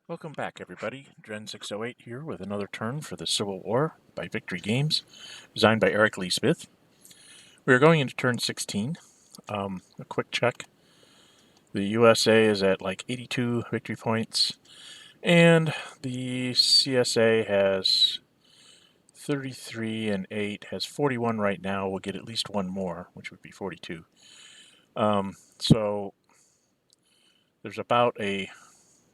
Welcome back, everybody. Dren608 here with another turn for the Civil War by Victory Games, designed by Eric Lee Smith. We are going into turn 16. A quick check. The USA is at like 82 victory points, and the CSA has 33 and 8, has 41 right now. We'll get at least one more, which would be 42. So there's about a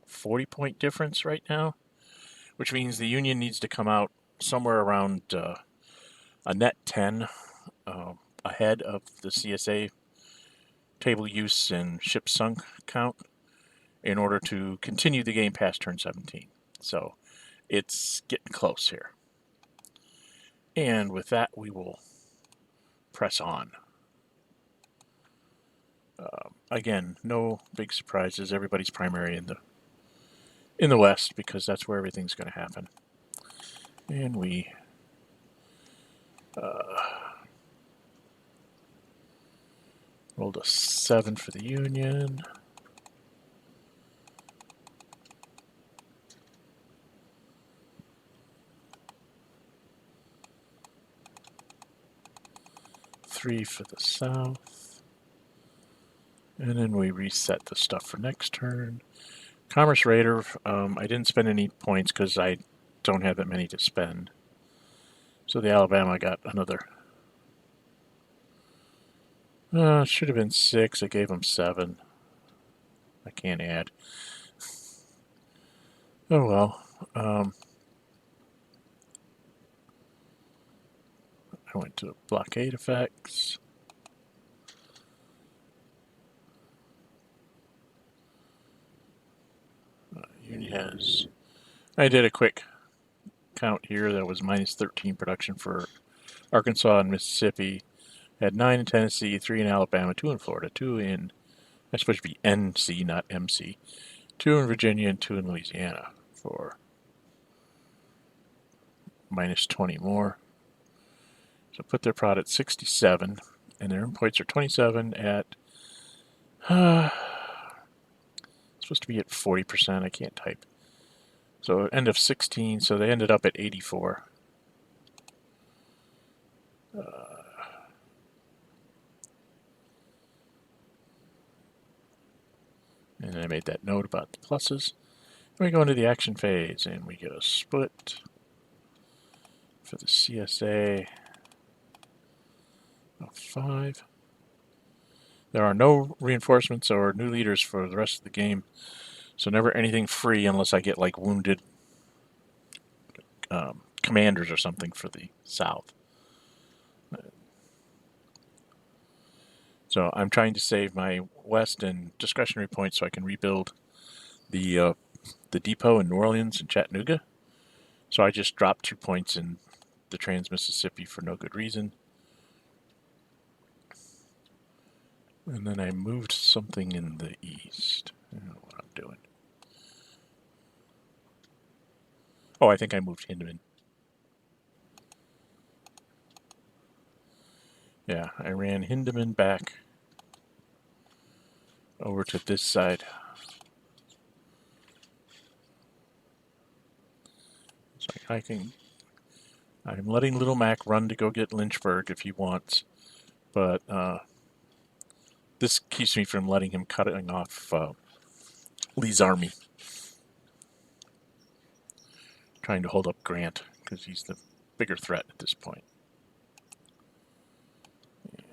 40-point difference right now, which means the Union needs to come out somewhere around a net 10 ahead of the CSA table use and ship sunk count in order to continue the game past turn 17. So it's getting close here. And with that, we will press on. Again, no big surprises. Everybody's primary in the West because that's where everything's going to happen. And we rolled a 7 for the Union. Three for the South. And then we reset the stuff for next turn. Commerce Raider, I didn't spend any points because I don't have that many to spend. So the Alabama got another. Should have been 6. I gave them 7. I can't add. Oh well. I went to blockade effects. Union has. I did a quick count here. That was minus 13 production for Arkansas and Mississippi. Had 9 in Tennessee, 3 in Alabama, 2 in Florida, 2 in. That's supposed to be NC, not MC. 2 in Virginia and 2 in Louisiana for minus 20 more. So put their prod at 67, and their points are 27 at. Supposed to be at 40%. I can't type. So end of 16. So they ended up at 84. And I made that note about the pluses. And we go into the action phase, and we get a split for the CSA of 5. There are no reinforcements or new leaders for the rest of the game, so never anything free unless I get like wounded commanders or something for the South. So I'm trying to save my West and discretionary points so I can rebuild the depot in New Orleans and Chattanooga. So I just dropped 2 points in the Trans-Mississippi for no good reason. And then I moved something in the east. I don't know what I'm doing. Oh, I think I moved Hindeman. Yeah, I ran Hindeman back over to this side. So I'm letting Little Mac run to go get Lynchburg if he wants, but this keeps me from letting him cutting off Lee's army. Trying to hold up Grant because he's the bigger threat at this point. And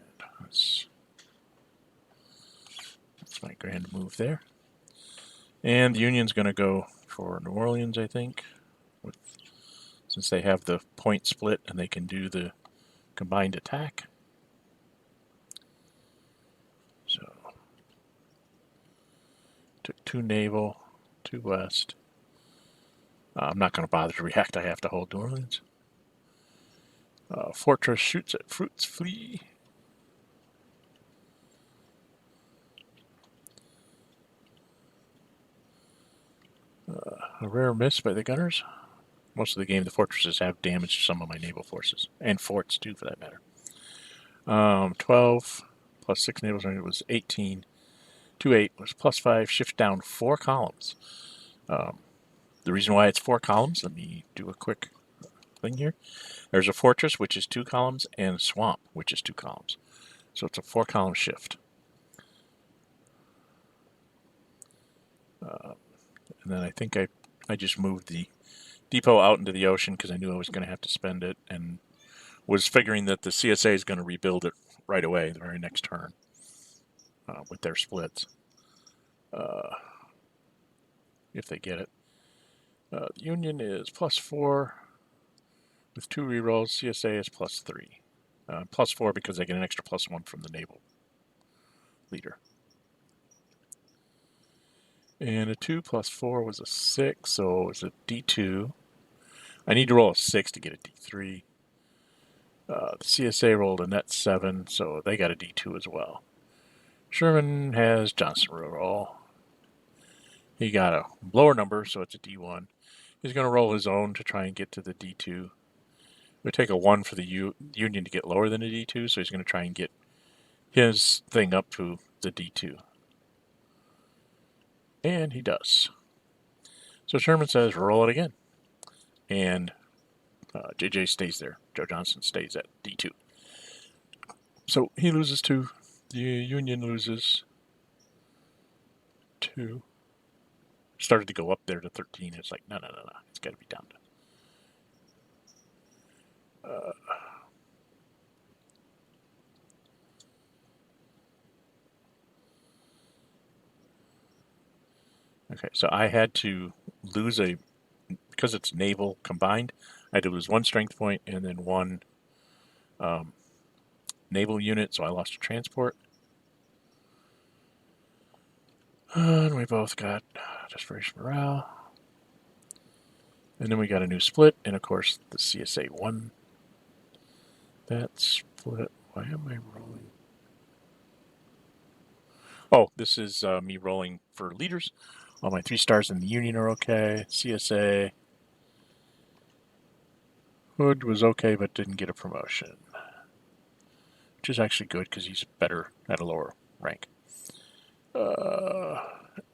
that's my grand move there. And the Union's going to go for New Orleans, I think, since they have the point split and they can do the combined attack. So, took 2 naval, 2 west. I'm not going to bother to react. I have to hold New Orleans. Fortress shoots at Fruits Flee. A rare miss by the gunners. Most of the game, the fortresses have damaged some of my naval forces. And forts, too, for that matter. 12 plus 6 naval strength was 18. 2-8 was plus 5. Shift down 4 columns. the reason why it's 4 columns, let me do a quick thing here. There's a fortress, which is 2 columns, and a swamp, which is 2 columns. So it's a 4-column shift. And then I think I just moved the depot out into the ocean because I knew I was going to have to spend it, and was figuring that the CSA is going to rebuild it right away the very next turn with their splits, if they get it. The Union is +4 with 2 rerolls. CSA is +3. +4 because I get an extra +1 from the naval leader. And a 2 +4 was a 6, so it's a D2. I need to roll a 6 to get a D3. The CSA rolled a net 7, so they got a D2 as well. Sherman has Johnson roll. He got a lower number, so it's a D1. He's going to roll his own to try and get to the D2. It would take a 1 for the Union to get lower than a D2, so he's going to try and get his thing up to the D2. And he does. So Sherman says, roll it again. And JJ stays there. Joe Johnson stays at D2. So he loses 2. The Union loses 2. Started to go up there to 13. It's like, no. It's got to be down to... Okay, so I had to lose because it's naval combined, I had to lose 1 strength point and then 1 naval unit, so I lost a transport. And we both got desperation morale. And then we got a new split, and of course the CSA won that split. Why am I rolling? Oh, this is me rolling for leaders. All my 3 stars in the Union are okay. CSA Hood was okay, but didn't get a promotion, which is actually good because he's better at a lower rank.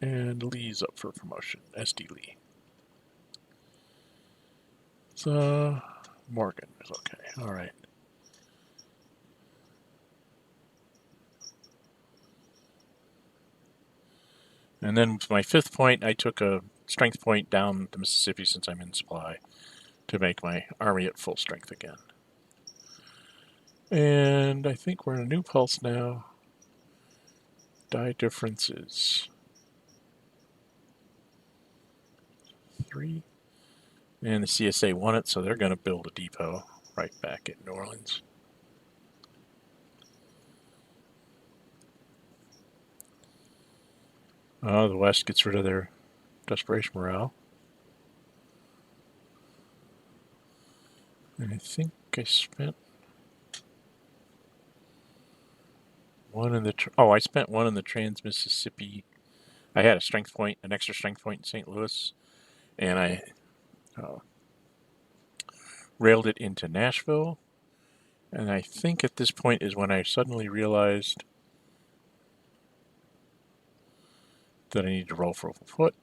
And Lee's up for promotion. SD Lee. So Morgan is okay. All right. And then with my 5th point, I took a strength point down to Mississippi since I'm in supply to make my army at full strength again. And I think we're in a new pulse now. Die difference is 3. And the CSA won it, so they're going to build a depot right back at New Orleans. The West gets rid of their desperation morale. And I think I spent 1 in the... I spent 1 in the Trans-Mississippi. I had a strength point, an extra strength point in St. Louis, and I railed it into Nashville. And I think at this point is when I suddenly realized that I need to roll for a foot.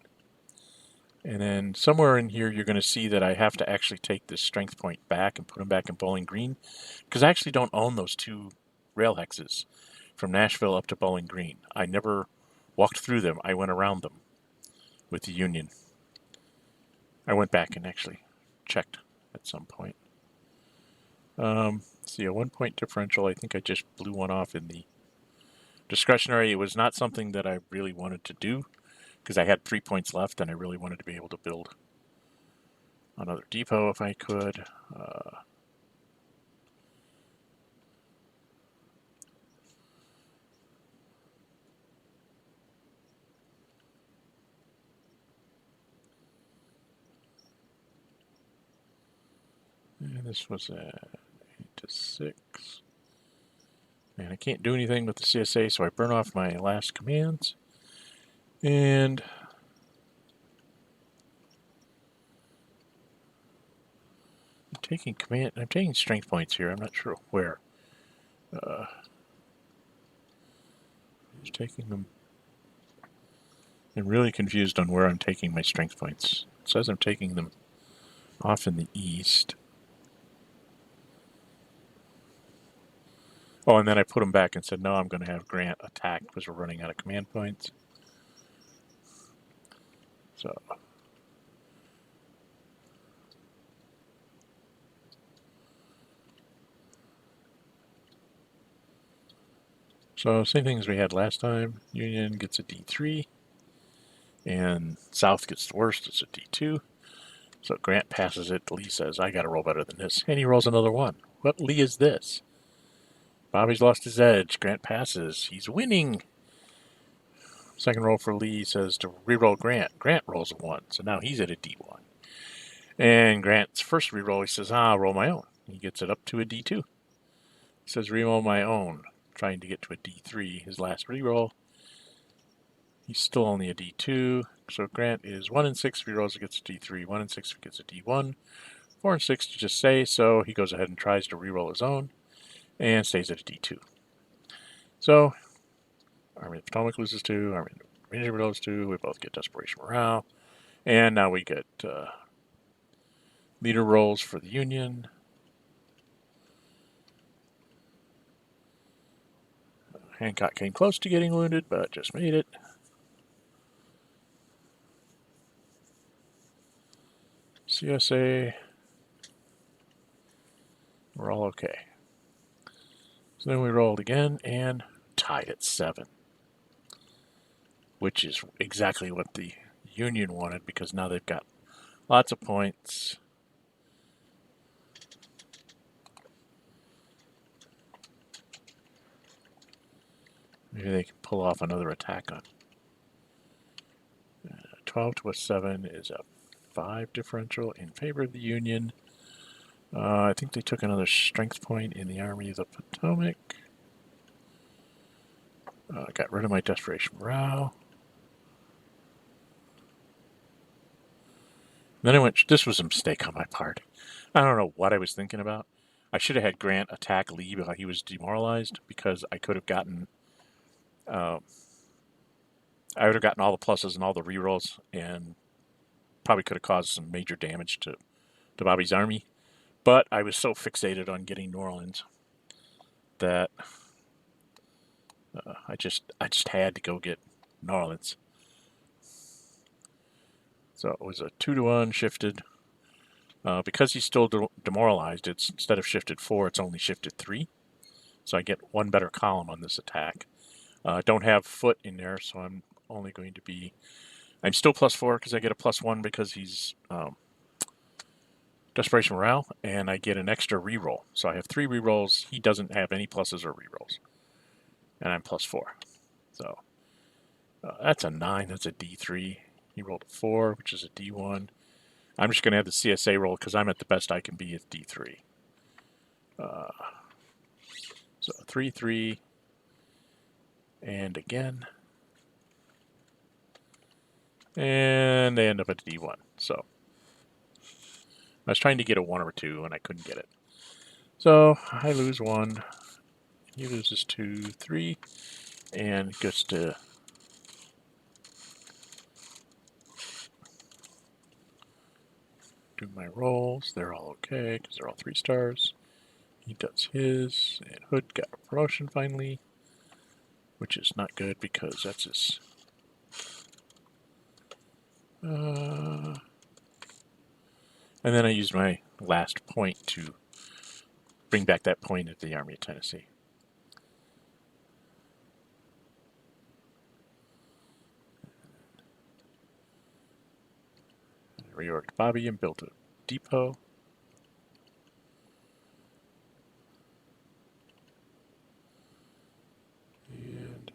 And then somewhere in here you're going to see that I have to actually take this strength point back and put them back in Bowling Green, because I actually don't own those 2 rail hexes from Nashville up to Bowling Green. I never walked through them. I went around them with the Union. I went back and actually checked at some point. See, a 1 point differential. I think I just blew 1 off in the discretionary. It was not something that I really wanted to do because I had 3 points left and I really wanted to be able to build another depot if I could. And this was a 8-6. And I can't do anything with the CSA, so I burn off my last commands. And I'm taking strength points here. I'm not sure where. Just taking them. I'm really confused on where I'm taking my strength points. says I'm taking them off in the east. Oh, and then I put them back and said, no, I'm going to have Grant attack because we're running out of command points. So same thing as we had last time. Union gets a D3, and South gets the worst. It's a D2. So Grant passes it. Lee says, I got to roll better than this. And he rolls another one. What Lee is this? Bobby's lost his edge. Grant passes. He's winning. Second roll for Lee says to reroll Grant. Grant rolls a 1. So now he's at a D1. And Grant's first reroll, he says, I'll roll my own. He gets it up to a D2. He says, reroll my own. Trying to get to a D3. His last reroll. He's still only a D2. So Grant is 1 and 6 if he rolls, it gets a D3. 1 and 6 if he gets a D1. 4 and 6 to just say, so he goes ahead and tries to reroll his own and stays at a D2. So, Army of the Potomac loses 2, Army of the Virginia loses 2, we both get Desperation Morale. And now we get leader rolls for the Union. Hancock came close to getting wounded, but just made it. CSA, we're all okay. So then we rolled again and tied at 7, which is exactly what the Union wanted because now they've got lots of points. Maybe they can pull off another attack on 12 to a 7 is a 5 differential in favor of the Union. I think they took another strength point in the Army of the Potomac. Got rid of my Desperation Morale. Then I went, this was a mistake on my part. I don't know what I was thinking about. I should have had Grant attack Lee while he was demoralized because I could have gotten, I would have gotten all the pluses and all the rerolls and probably could have caused some major damage to Bobby's army. But I was so fixated on getting New Orleans that I just had to go get New Orleans. So it was a 2-to-1 shifted. Because he's still demoralized, it's instead of shifted 4, it's only shifted 3. So I get 1 better column on this attack. Don't have foot in there, so I'm only going to be... I'm still +4 because I get a +1 because he's Desperation Morale, and I get an extra reroll. So I have 3 rerolls. He doesn't have any pluses or rerolls. And I'm +4. So that's a 9. That's a D3. He rolled a 4, which is a D1. I'm just going to have the CSA roll because I'm at the best I can be at D3. So 3, 3, and again. And they end up at D1. So I was trying to get a 1 or 2, and I couldn't get it. So I lose 1. He loses 2, 3, and gets to do my rolls. They're all okay because they're all 3 stars. He does his, and Hood got a promotion finally, which is not good because that's his. And then I used my last point to bring back that point at the Army of Tennessee. I reorged Bobby and built a depot. And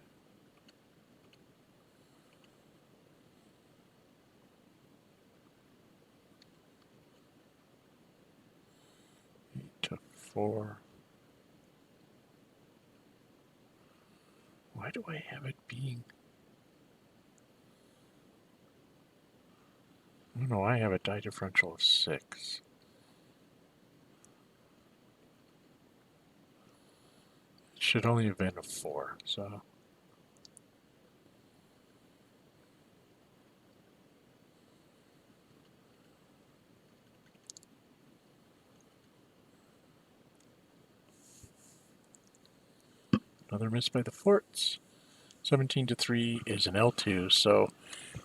he took 4. Why do I have it being... I don't know, I have a die differential of 6. It should only have been a 4, so... Another miss by the forts. 17-3 is an L2, so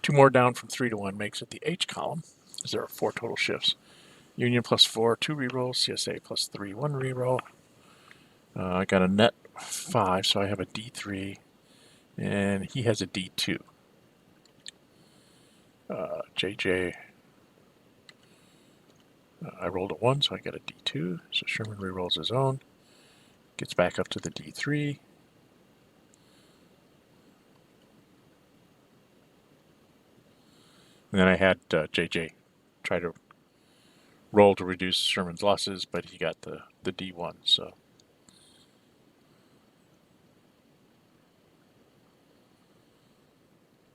2 more down from 3-1 makes it the H column, as there are 4 total shifts. Union +4, 2 rerolls. CSA +3, 1 reroll. I got a net 5, so I have a D3, and he has a D2. JJ, I rolled a 1, so I got a D2, so Sherman rerolls his own. Gets back up to the D3. And then I had JJ try to roll to reduce Sherman's losses, but he got the D1, so.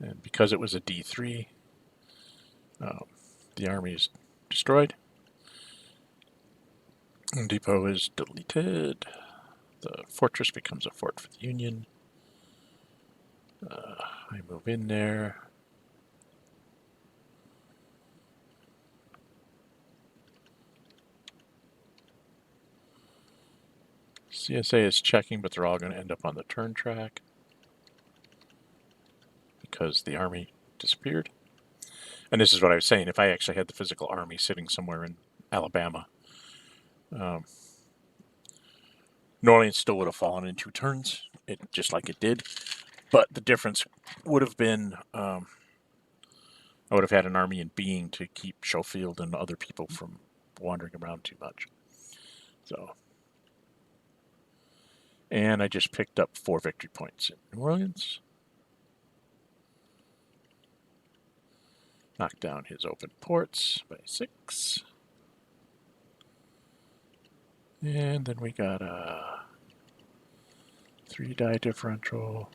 And because it was a D3, the army is destroyed. And depot is deleted. The fortress becomes a fort for the Union. I move in there. CSA is checking, but they're all going to end up on the turn track because the army disappeared. And this is what I was saying. If I actually had the physical army sitting somewhere in Alabama, New Orleans still would have fallen in 2 turns, just like it did. But the difference would have been I would have had an army in being to keep Schofield and other people from wandering around too much. So, and I just picked up 4 victory points in New Orleans. Knocked down his open ports by 6. And then we got a 3 die differential.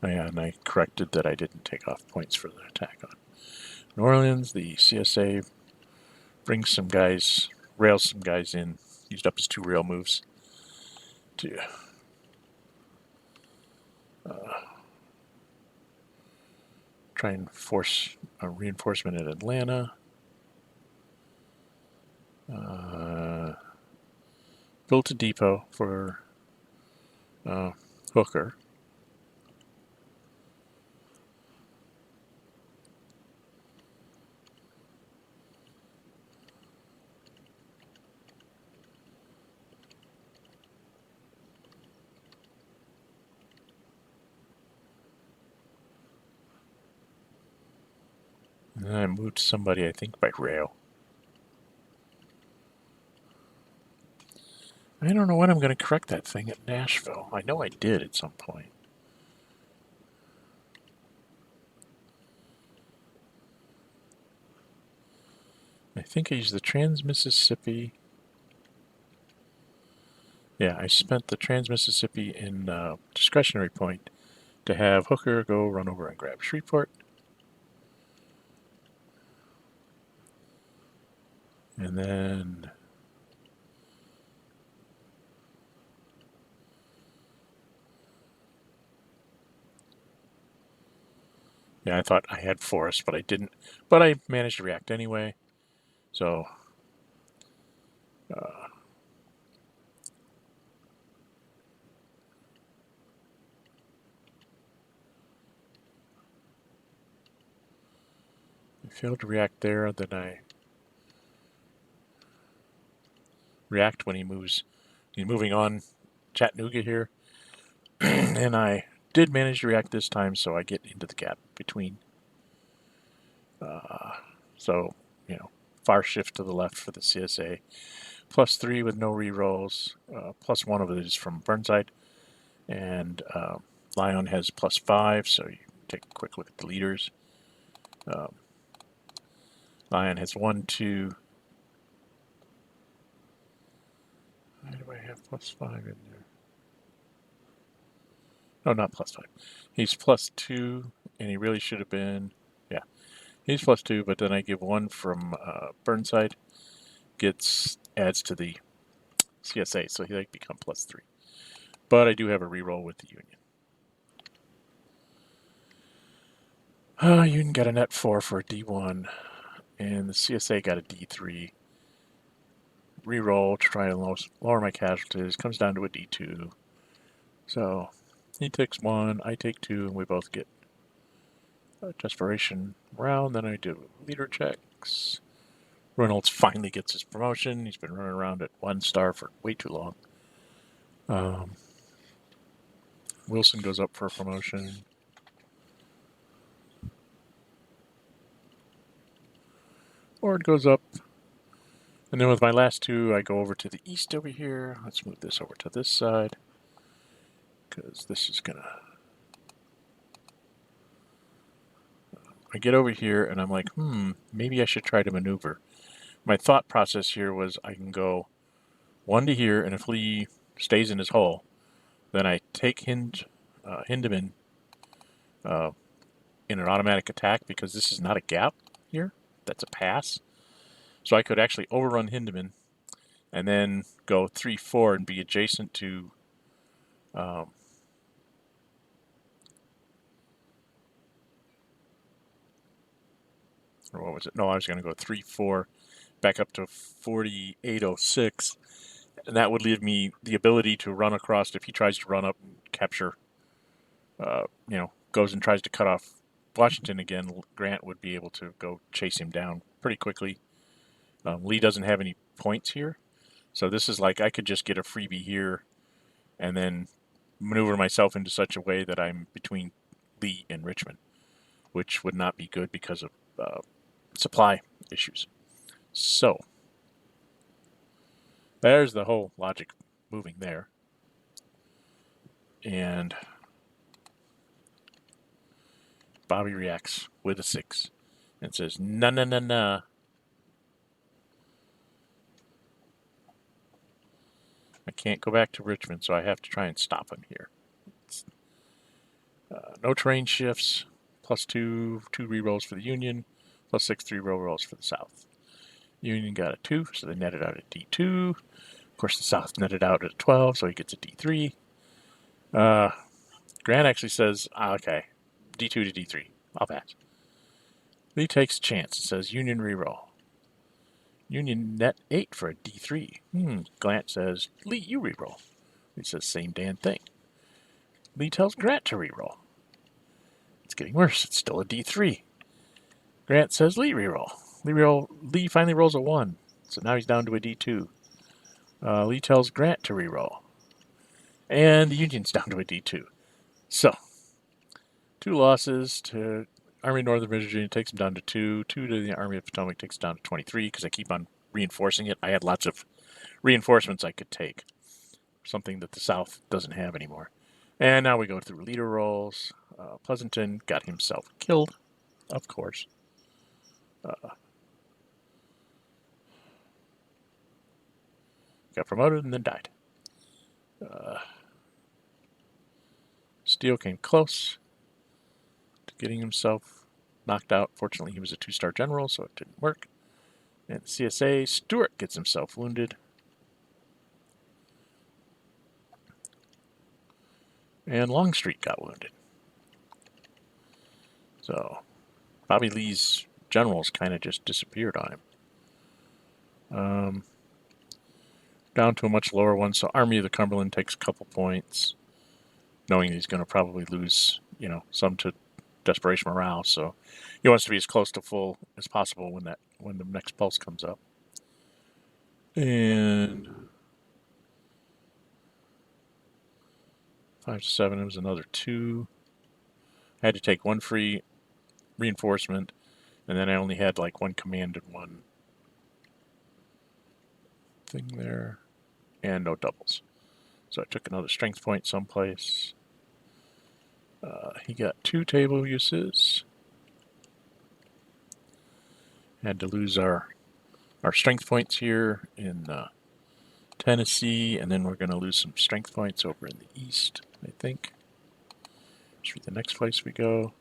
Oh yeah, and I corrected that I didn't take off points for the attack on New Orleans. The CSA brings some guys, rails some guys in, used up his 2 rail moves to try and force a reinforcement at Atlanta. Built a depot for Hooker. And then I moved somebody, I think, by rail. I don't know when I'm going to correct that thing at Nashville. I know I did at some point. I think I used the Trans-Mississippi. Yeah, I spent the Trans-Mississippi in discretionary point to have Hooker go run over and grab Shreveport. And then yeah, I thought I had Forrest, but I didn't. But I managed to react anyway. So I failed to react there. Then I react when he moves. He's moving on Chattanooga here. And I did manage to react this time, so I get into the gap between. So, you know, far shift to the left for the CSA. +3 with no rerolls. +1 of it is from Burnside. And Lyon has +5, so you take a quick look at the leaders. Lyon has 1, 2. Why do I have +5 in there? No, not +5. He's +2, and he really should have been, yeah. He's +2, but then I give 1 from Burnside. Adds to the CSA, so he become +3. But I do have a reroll with the Union. Union got a net 4 for a D1, and the CSA got a D3. re-roll to try and lower my casualties. Comes down to a D2. So he takes 1, I take 2, and we both get a desperation round. Then I do leader checks. Reynolds finally gets his promotion. He's been running around at 1 star for way too long. Wilson goes up for a promotion. Ord goes up. And then with my last 2, I go over to the east over here. Let's move this over to this side, because this is going to... I get over here, and I'm like, maybe I should try to maneuver. My thought process here was I can go 1 to here, and if Lee stays in his hole, then I take Hindeman in an automatic attack, because this is not a gap here. That's a pass. So I could actually overrun Hindeman and then go 3-4 and be adjacent to or what was it? No, I was going to go 3-4 back up to 4806, and that would leave me the ability to run across if he tries to run up and capture, goes and tries to cut off Washington again. Grant would be able to go chase him down pretty quickly. Lee doesn't have any points here, so this is like I could just get a freebie here and then maneuver myself into such a way that I'm between Lee and Richmond, which would not be good because of supply issues. So there's the whole logic moving there. And Bobby reacts with a 6 and says, nah, nah, nah, nah. I can't go back to Richmond, so I have to try and stop him here. No terrain shifts, +2 rerolls for the Union, +6 3 rolls for the South. Union got a 2, so they netted out at D2. Of course, the South netted out at 12, so he gets a D3. Grant actually says, okay, D2 to D3. I'll pass. Lee takes a chance and says, Union reroll. Union net 8 for a D3. Grant says, Lee, you reroll. Lee says, same damn thing. Lee tells Grant to reroll. It's getting worse. It's still a D3. Grant says, Lee reroll. Lee finally rolls a 1, so now he's down to a D2. Lee tells Grant to reroll. And the Union's down to a D2. So, 2 losses to Army of Northern Virginia takes them down to 2. 2 to the Army of Potomac takes it down to 23, because I keep on reinforcing it. I had lots of reinforcements I could take, something that the South doesn't have anymore. And now we go through leader rolls. Pleasanton got himself killed, of course. Got promoted and then died. Steele came close to getting himself knocked out. Fortunately, he was a 2-star general, so it didn't work. And CSA, Stewart gets himself wounded. And Longstreet got wounded. So Bobby Lee's generals kind of just disappeared on him. Down to a much lower one, so Army of the Cumberland takes a couple points, knowing he's going to probably lose, some to desperation morale. So he wants to be as close to full as possible when the next pulse comes up. And 5 to 7, it was another 2. I had to take 1 free reinforcement, and then I only had like 1 command and 1 thing there, and no doubles. So I took another strength point someplace. He got 2 table uses. Had to lose our strength points here in Tennessee, and then we're going to lose some strength points over in the east, I think. Should be the next place we go.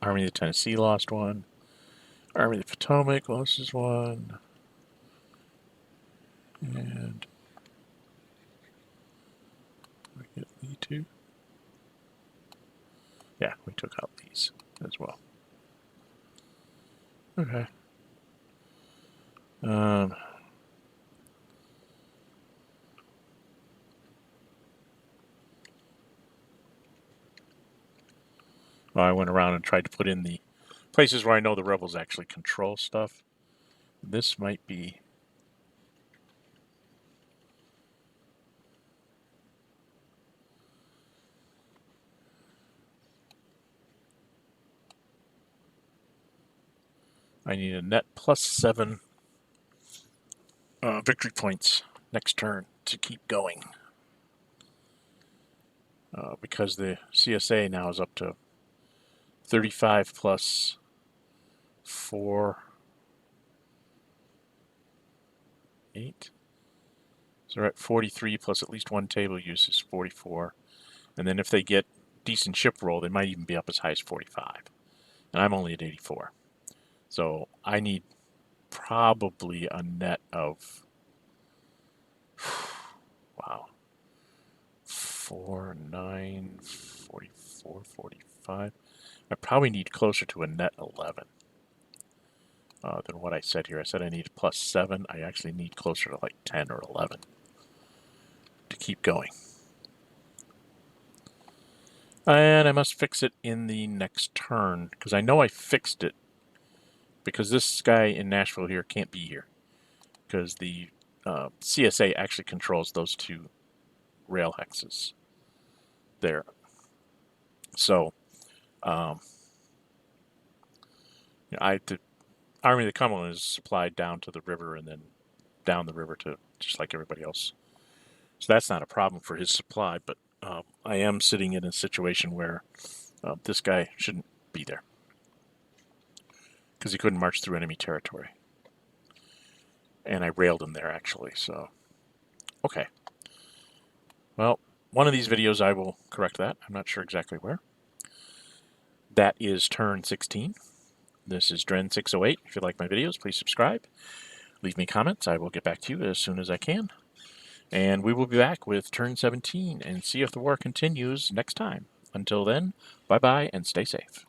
Army of Tennessee lost 1. Army of the Potomac loses 1. And we get Lee 2. Yeah, we took out these as well. Okay. Well, I went around and tried to put in the places where I know the rebels actually control stuff. This might be... I need a net +7 victory points next turn to keep going. Because the CSA now is up to 35 plus 4, 8. So we're at 43 plus at least one table use is 44. And then if they get decent ship roll, they might even be up as high as 45. And I'm only at 84. So I need probably a net of, wow, 4, 9, 44, 45. I probably need closer to a net 11 than what I said here. I said I need +7. I actually need closer to like 10 or 11 to keep going. And I must fix it in the next turn, because I know I fixed it, because this guy in Nashville here can't be here, because the CSA actually controls those 2 rail hexes there. So, the Army of the Cumberland is supplied down to the river and then down the river to just like everybody else. So that's not a problem for his supply, but I am sitting in a situation where this guy shouldn't be there because he couldn't march through enemy territory. And I railed him there, actually, so... Okay. Well, one of these videos I will correct that. I'm not sure exactly where. That is turn 16. This is Dren608. If you like my videos, please subscribe. Leave me comments. I will get back to you as soon as I can. And we will be back with turn 17 and see if the war continues next time. Until then, bye-bye and stay safe.